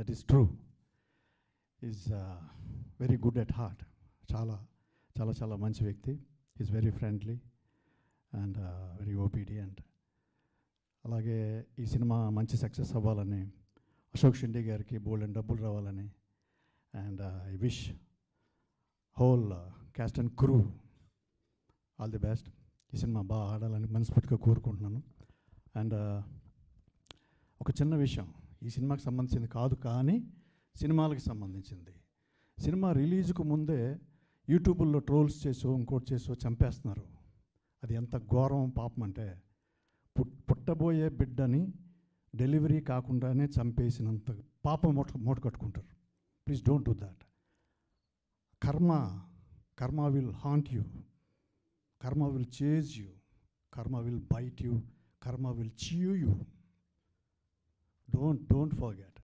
That is true. Is very good at heart. చాలా చాలా చాలా మంచి వ్యక్తి. Is very friendly and very obedient. అలాగే ఈ సినిమా మంచి సక్సెస్ అవ్వాలని, అశోక్ షిండే గారికి బోల్డెన్ డబ్బులు రావాలని, and I wish whole caste and crew all the best. ఈ సినిమా బాగా ఆడాలని మనస్ఫూర్తిగా కోరుకుంటున్నాను. అండ్ ఒక చిన్న విషయం, ఈ సినిమాకి సంబంధించింది కాదు కానీ సినిమాలకు సంబంధించింది. సినిమా రిలీజ్కు ముందే యూట్యూబ్లో ట్రోల్స్ చేసో ఇంకోటి చేసో చంపేస్తున్నారు. అది ఎంత ఘోరం పాపం అంటే, పుట్టబోయే బిడ్డని డెలివరీ కాకుండానే చంపేసినంత పాపం మూట కట్టుకుంటారు. Please don't do that. కర్మ విల్ హాంట్ యూ, కర్మ విల్ చేజ్ యూ, కర్మ విల్ బైట్ యూ, కర్మ will chew you. Don't forget.